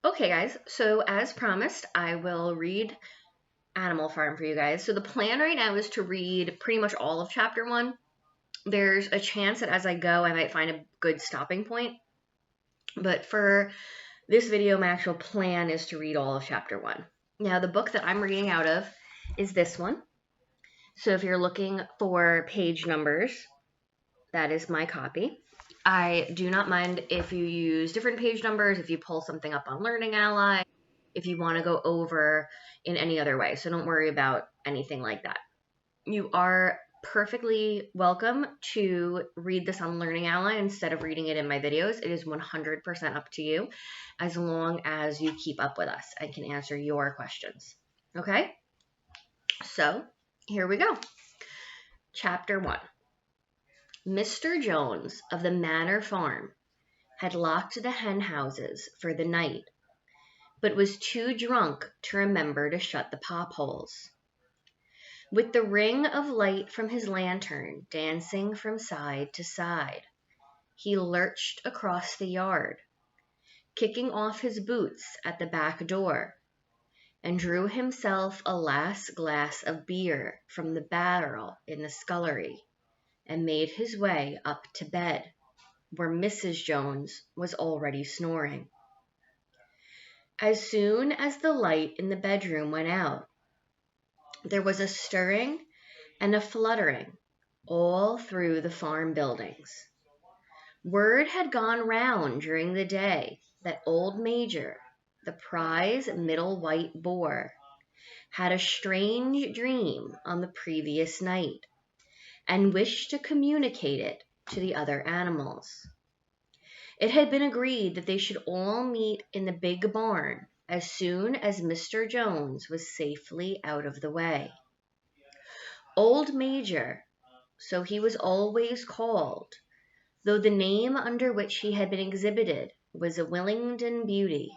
Okay, guys, so as promised, I will read Animal Farm for you guys. So the plan right now is to read pretty much all of chapter one. There's a chance that as I go, I might find a good stopping point. But for this video, my actual plan is to read all of chapter one. Now, the book that I'm reading out of is this one. So if you're looking for page numbers, that is my copy. I do not mind if you use different page numbers, if you pull something up on Learning Ally, if you want to go over in any other way. So don't worry about anything like that. You are perfectly welcome to read this on Learning Ally instead of reading it in my videos. It is 100% up to you as long as you keep up with us and can answer your questions. Okay? So here we go. Chapter 1. Mr. Jones of the Manor Farm had locked the hen houses for the night, but was too drunk to remember to shut the pop holes. With the ring of light from his lantern dancing from side to side, he lurched across the yard, kicking off his boots at the back door, and drew himself a last glass of beer from the barrel in the scullery, and made his way up to bed, where Mrs. Jones was already snoring. As soon as the light in the bedroom went out, there was a stirring and a fluttering all through the farm buildings. Word had gone round during the day that old Major, the prize middle white boar, had a strange dream on the previous night, and wished to communicate it to the other animals. It had been agreed that they should all meet in the big barn as soon as Mr. Jones was safely out of the way. Old Major, so he was always called, though the name under which he had been exhibited was a Willingdon Beauty,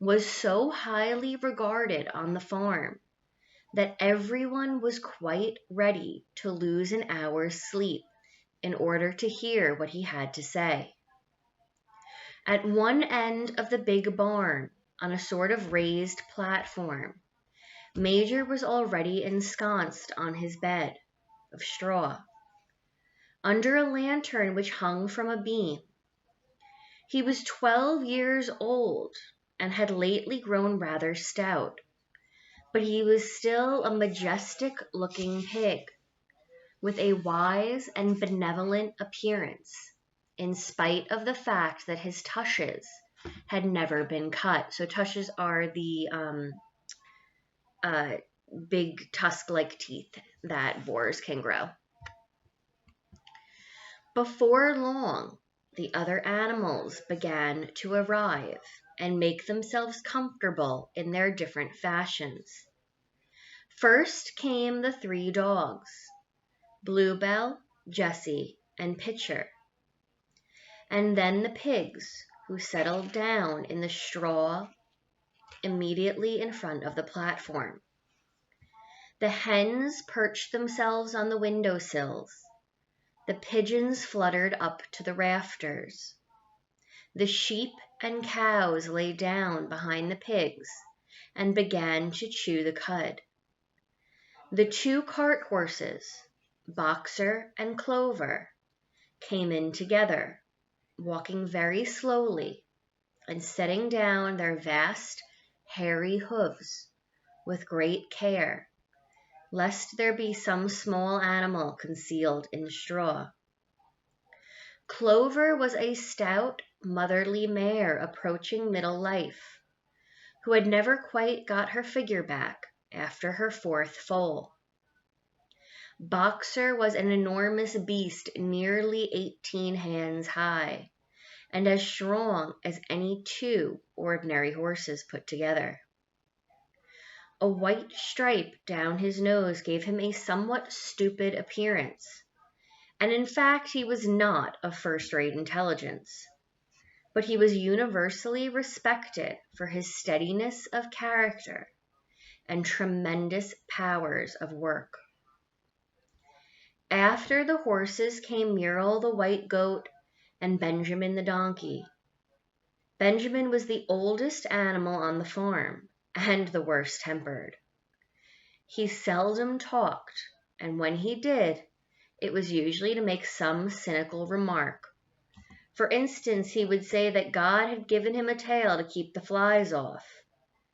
was so highly regarded on the farm that everyone was quite ready to lose an hour's sleep in order to hear what he had to say. At one end of the big barn, on a sort of raised platform, Major was already ensconced on his bed of straw, under a lantern which hung from a beam. He was 12 years old and had lately grown rather stout, but he was still a majestic-looking pig, with a wise and benevolent appearance, in spite of the fact that his tushes had never been cut. So tushes are the big tusk-like teeth that boars can grow. Before long, the other animals began to arrive and make themselves comfortable in their different fashions. First came the 3 dogs, Bluebell, Jessie, and Pitcher, and then the pigs, who settled down in the straw immediately in front of the platform. The hens perched themselves on the window sills. The pigeons fluttered up to the rafters. The sheep and cows lay down behind the pigs and began to chew the cud. The 2 cart horses, Boxer and Clover, came in together, walking very slowly and setting down their vast, hairy hoofs with great care, lest there be some small animal concealed in the straw. Clover was a stout, motherly mare approaching middle life, who had never quite got her figure back after her 4th foal. Boxer was an enormous beast nearly 18 hands high, and as strong as any 2 ordinary horses put together. A white stripe down his nose gave him a somewhat stupid appearance, and in fact he was not of first-rate intelligence, but he was universally respected for his steadiness of character and tremendous powers of work. After the horses came Muriel the white goat and Benjamin the donkey. Benjamin was the oldest animal on the farm and the worst tempered. He seldom talked, and when he did, it was usually to make some cynical remark. For instance, he would say that God had given him a tail to keep the flies off,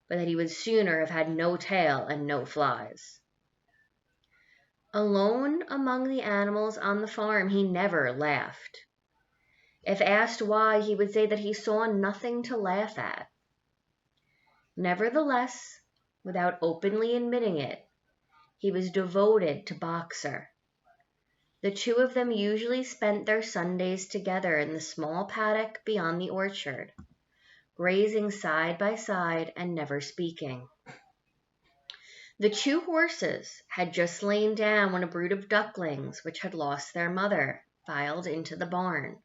but that he would sooner have had no tail and no flies. Alone among the animals on the farm, he never laughed. If asked why, he would say that he saw nothing to laugh at. Nevertheless, without openly admitting it, he was devoted to Boxer. The two of them usually spent their Sundays together in the small paddock beyond the orchard, grazing side by side and never speaking. The two horses had just lain down when a brood of ducklings, which had lost their mother, filed into the barn,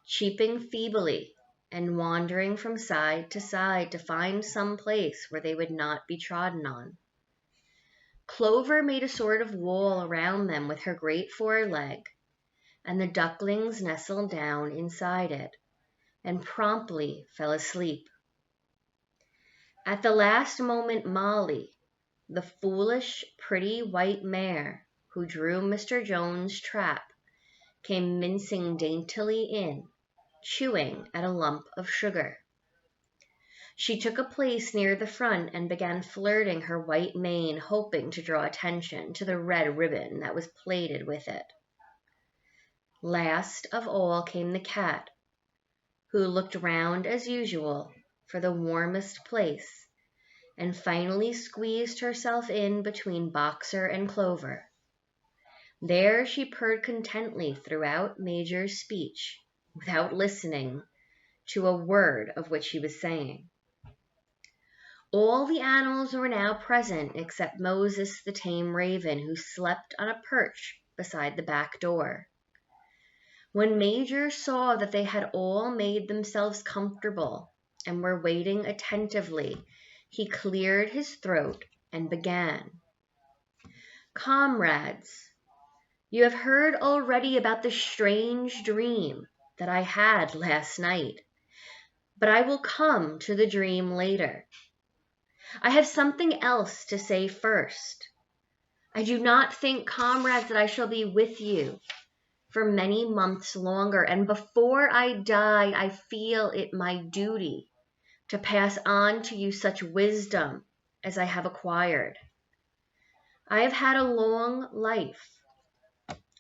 cheeping feebly and wandering from side to find some place where they would not be trodden on. Clover made a sort of wall around them with her great foreleg, and the ducklings nestled down inside it and promptly fell asleep. At the last moment, Molly, the foolish, pretty white mare who drew Mr. Jones's trap, came mincing daintily in, chewing at a lump of sugar. She took a place near the front and began flirting her white mane, hoping to draw attention to the red ribbon that was plaited with it. Last of all came the cat, who looked round as usual for the warmest place, and finally squeezed herself in between Boxer and Clover. There she purred contentedly throughout Major's speech, without listening to a word of which he was saying. All the animals were now present except Moses the tame raven, who slept on a perch beside the back door. When Major saw that they had all made themselves comfortable and were waiting attentively, he cleared his throat and began. Comrades, you have heard already about the strange dream that I had last night, but I will come to the dream later. I have something else to say first. I do not think, comrades, that I shall be with you for many months longer, and before I die, I feel it my duty to pass on to you such wisdom as I have acquired. I have had a long life.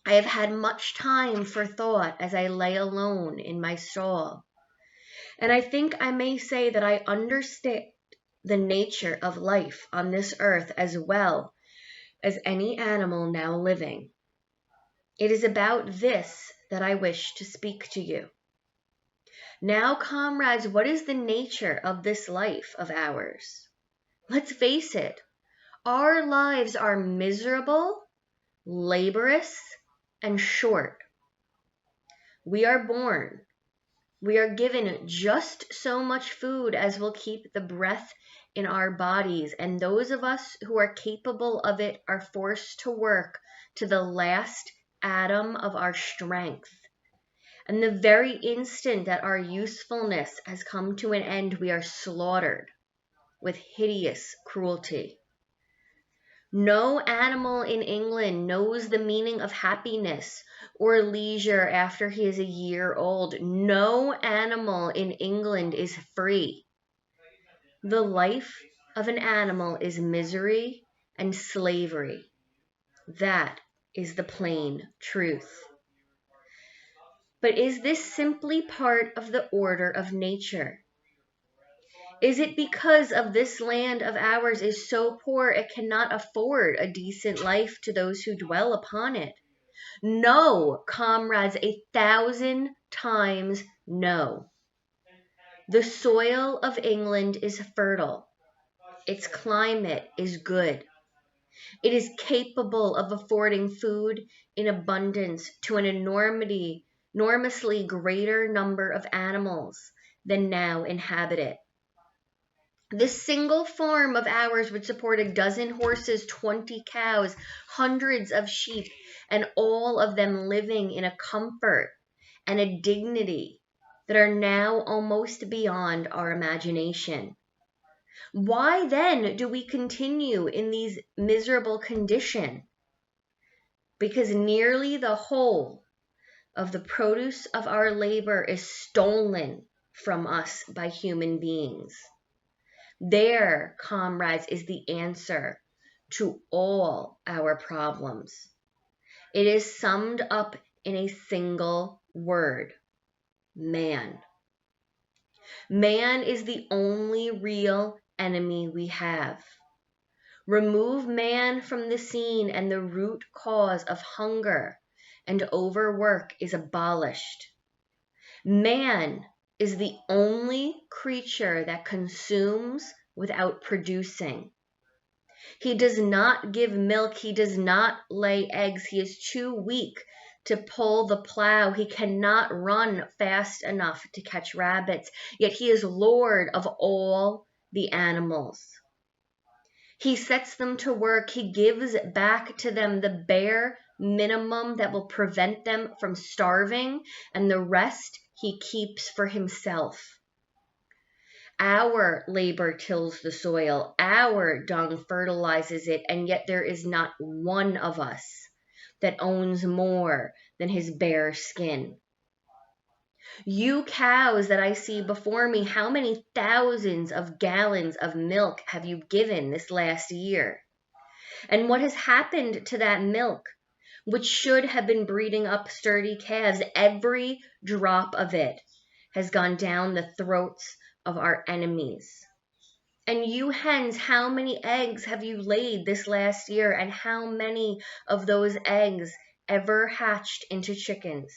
I have had much time for thought as I lay alone in my stall, and I think I may say that I understand the nature of life on this earth as well as any animal now living. It is about this that I wish to speak to you. Now, comrades, what is the nature of this life of ours? Let's face it, our lives are miserable, laborious, and short. We are born. We are given just so much food as will keep the breath in our bodies, and those of us who are capable of it are forced to work to the last atom of our strength. And the very instant that our usefulness has come to an end, we are slaughtered with hideous cruelty. No animal in England knows the meaning of happiness or leisure after he is a year old. No animal in England is free. The life of an animal is misery and slavery. That is the plain truth. But is this simply part of the order of nature? Is it because of this land of ours is so poor it cannot afford a decent life to those who dwell upon it? No, comrades, 1,000 times no. The soil of England is fertile. Its climate is good. It is capable of affording food in abundance to an enormously greater number of animals than now inhabit it. This single farm of ours would support a dozen horses, 20 cows, hundreds of sheep, and all of them living in a comfort and a dignity that are now almost beyond our imagination. Why then do we continue in these miserable conditions? Because nearly the whole of the produce of our labor is stolen from us by human beings. There, comrades, is the answer to all our problems. It is summed up in a single word: man. Man is the only real enemy we have. Remove man from the scene and the root cause of hunger and overwork is abolished. Man is the only creature that consumes without producing. He does not give milk. He does not lay eggs. He is too weak to pull the plow. He cannot run fast enough to catch rabbits. Yet he is lord of all the animals. He sets them to work. He gives back to them the bare minimum that will prevent them from starving, and the rest he keeps for himself. Our labor tills the soil, our dung fertilizes it, and yet there is not one of us that owns more than his bare skin. You cows that I see before me, how many thousands of gallons of milk have you given this last year? And what has happened to that milk, which should have been breeding up sturdy calves? Every drop of it has gone down the throats of our enemies. And you hens, how many eggs have you laid this last year? And how many of those eggs ever hatched into chickens?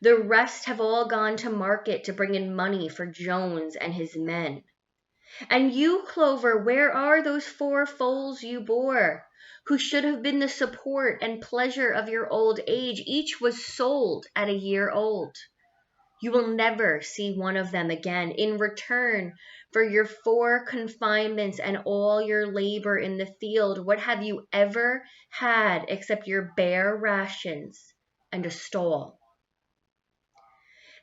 The rest have all gone to market to bring in money for Jones and his men. And you, Clover, where are those 4 foals you bore, who should have been the support and pleasure of your old age? Each was sold at a year old. You will never see one of them again. In return for your 4 confinements and all your labor in the field, what have you ever had except your bare rations and a stall?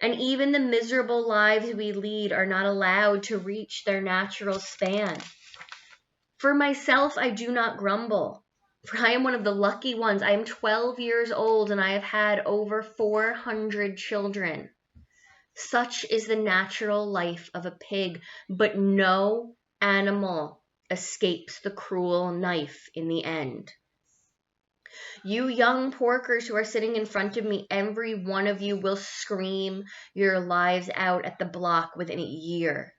And even the miserable lives we lead are not allowed to reach their natural span. For myself, I do not grumble, for I am one of the lucky ones. I am 12 years old and I have had over 400 children. Such is the natural life of a pig, but no animal escapes the cruel knife in the end. You young porkers who are sitting in front of me, every one of you will scream your lives out at the block within a year.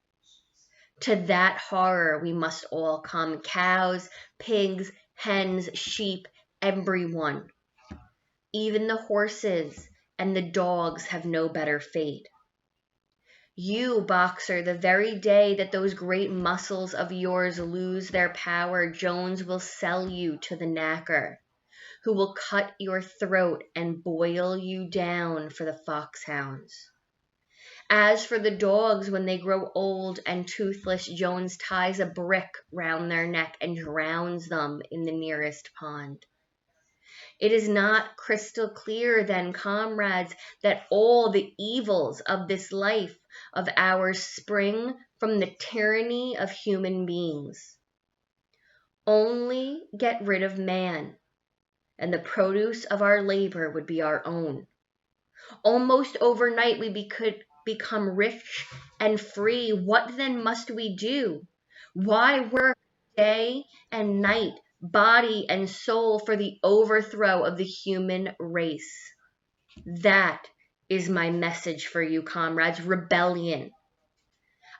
To that horror we must all come: cows, pigs, hens, sheep, everyone. Even the horses and the dogs have no better fate. You, Boxer, the very day that those great muscles of yours lose their power, Jones will sell you to the knacker, who will cut your throat and boil you down for the foxhounds. As for the dogs, when they grow old and toothless, Jones ties a brick round their neck and drowns them in the nearest pond. It is not crystal clear, then, comrades, that all the evils of this life of ours spring from the tyranny of human beings. Only get rid of man, and the produce of our labor would be our own. Almost overnight we could become rich and free. What then must we do? Why work day and night, body and soul, for the overthrow of the human race? That is my message for you, comrades: rebellion.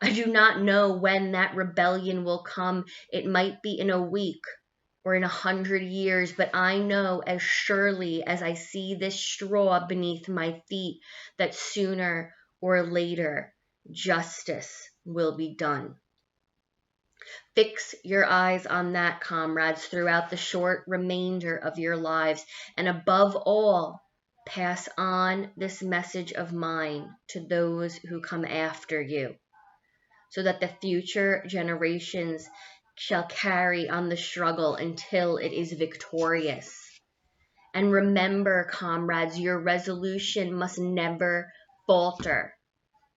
I do not know when that rebellion will come. It might be in a week or in 100 years, but I know as surely as I see this straw beneath my feet that sooner or later justice will be done. Fix your eyes on that, comrades, throughout the short remainder of your lives, and above all, pass on this message of mine to those who come after you, so that the future generations shall carry on the struggle until it is victorious. And remember, comrades, your resolution must never falter.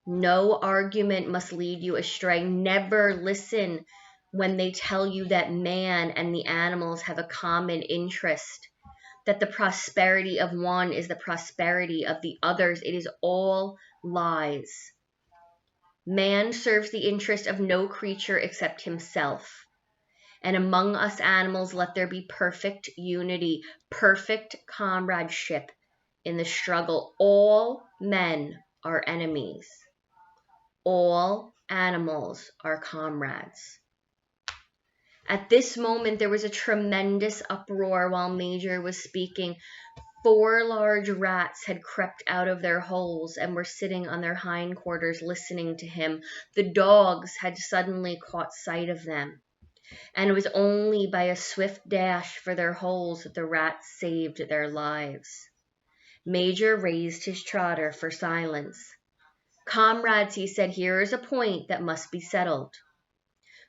No argument must lead you astray. Never listen when they tell you that man and the animals have a common interest, that the prosperity of one is the prosperity of the others. It is all lies. Man serves the interest of no creature except himself. And among us animals, let there be perfect unity, perfect comradeship in the struggle. All men are enemies. All animals are comrades. At this moment, there was a tremendous uproar while Major was speaking. 4 large rats had crept out of their holes and were sitting on their hindquarters listening to him. The dogs had suddenly caught sight of them, and it was only by a swift dash for their holes that the rats saved their lives. Major raised his trotter for silence. Comrades, he said, here is a point that must be settled.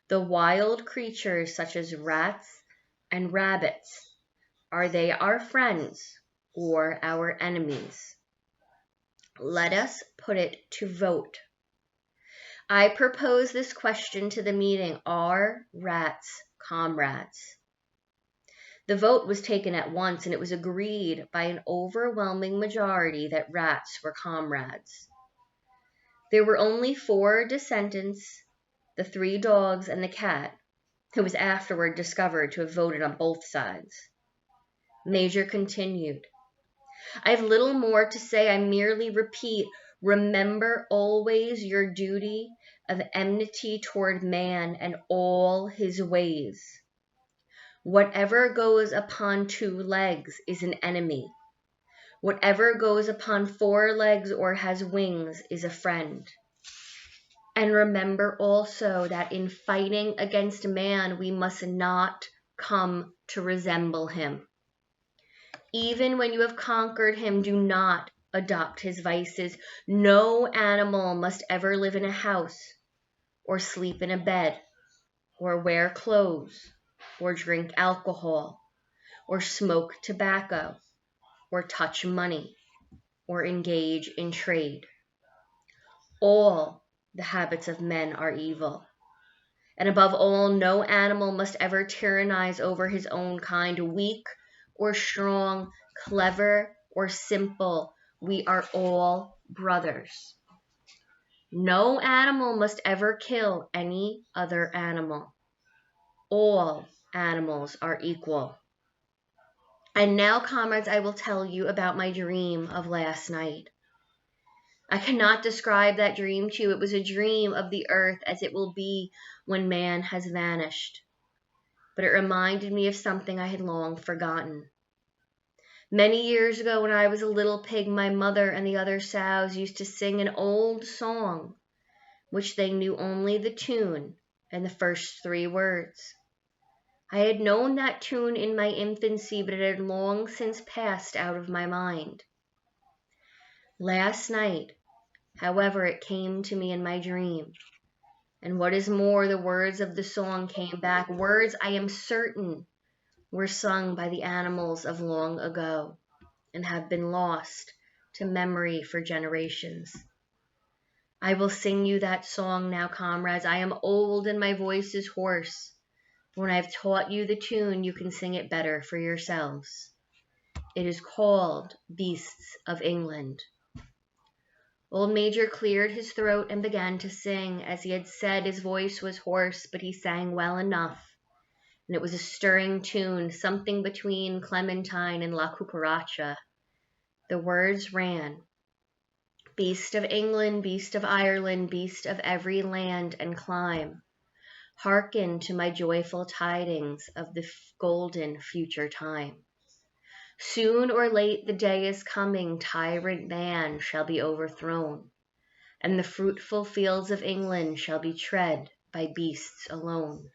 The wild creatures such as rats and rabbits, are they our friends or our enemies? Let us put it to vote. I propose this question to the meeting. Are rats comrades? The vote was taken at once, and it was agreed by an overwhelming majority that rats were comrades. There were only 4 dissentants, the 3 dogs and the cat, who was afterward discovered to have voted on both sides. Major continued, I have little more to say. I merely repeat, remember always your duty of enmity toward man and all his ways. Whatever goes upon 2 legs is an enemy. Whatever goes upon 4 legs or has wings is a friend. And remember also that in fighting against man, we must not come to resemble him. Even when you have conquered him, do not adopt his vices. No animal must ever live in a house, or sleep in a bed, or wear clothes, or drink alcohol, or smoke tobacco, or touch money, or engage in trade. All the habits of men are evil. And above all, no animal must ever tyrannize over his own kind, weak or strong, clever or simple. We are all brothers. No animal must ever kill any other animal. All animals are equal. And now, comrades, I will tell you about my dream of last night. I cannot describe that dream to you. It was a dream of the earth as it will be when man has vanished. But it reminded me of something I had long forgotten. Many years ago, when I was a little pig, my mother and the other sows used to sing an old song, which they knew only the tune and the first 3 words. I had known that tune in my infancy, but it had long since passed out of my mind. Last night, however, it came to me in my dream. And what is more, the words of the song came back, words I am certain were sung by the animals of long ago and have been lost to memory for generations. I will sing you that song now, comrades. I am old and my voice is hoarse. When I have taught you the tune, you can sing it better for yourselves. It is called Beasts of England. Old Major cleared his throat and began to sing. As he had said, his voice was hoarse, but he sang well enough. And it was a stirring tune, something between Clementine and La Cucaracha. The words ran, Beast of England, beast of Ireland, beast of every land and clime, hearken to my joyful tidings of the golden future time. Soon or late the day is coming, tyrant man shall be overthrown, and the fruitful fields of England shall be tread by beasts alone.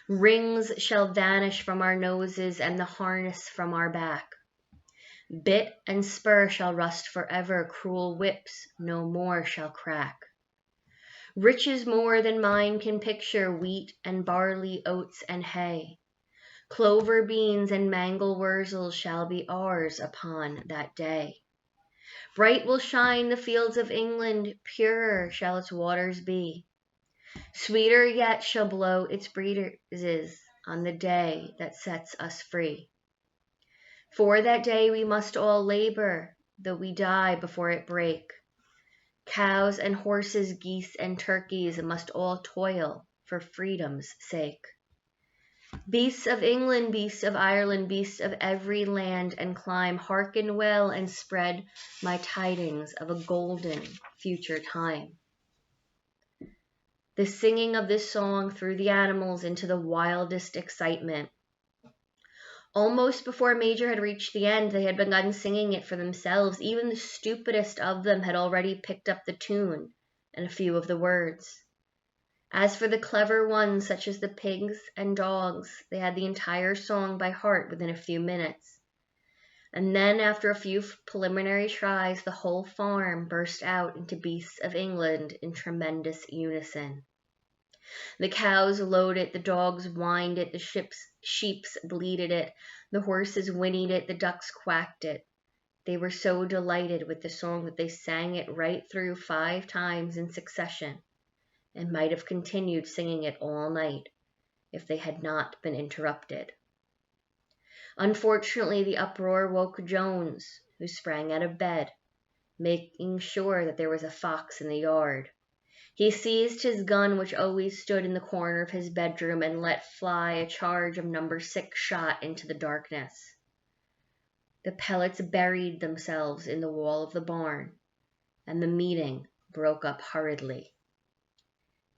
Rings shall vanish from our noses and the harness from our back. Bit and spur shall rust forever, cruel whips no more shall crack. Riches more than mine can picture, wheat and barley, oats and hay, clover beans and mangel wurzels shall be ours upon that day. Bright will shine the fields of England, purer shall its waters be. Sweeter yet shall blow its breezes on the day that sets us free. For that day we must all labor, though we die before it break. Cows and horses, geese and turkeys must all toil for freedom's sake. Beasts of England, beasts of Ireland, beasts of every land and clime, hearken well and spread my tidings of a golden future time. The singing of this song threw the animals into the wildest excitement. Almost before Major had reached the end, they had begun singing it for themselves. Even the stupidest of them had already picked up the tune and a few of the words. As for the clever ones, such as the pigs and dogs, they had the entire song by heart within a few minutes. And then, after a few preliminary tries, the whole farm burst out into Beasts of England in tremendous unison. The cows lowed it, the dogs whined it, the sheeps bleated it, the horses whinnied it, the ducks quacked it. They were so delighted with the song that they sang it right through 5 times in succession, and might have continued singing it all night if they had not been interrupted. Unfortunately, the uproar woke Jones, who sprang out of bed, making sure that there was a fox in the yard. He seized his gun, which always stood in the corner of his bedroom, and let fly a charge of No. 6 shot into the darkness. The pellets buried themselves in the wall of the barn, and the meeting broke up hurriedly.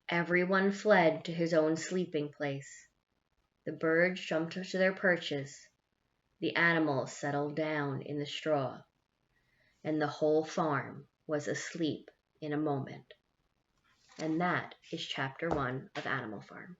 Everyone fled to his own sleeping place. The birds jumped to their perches, the animals settled down in the straw, and the whole farm was asleep in a moment. And that is chapter 1 of Animal Farm.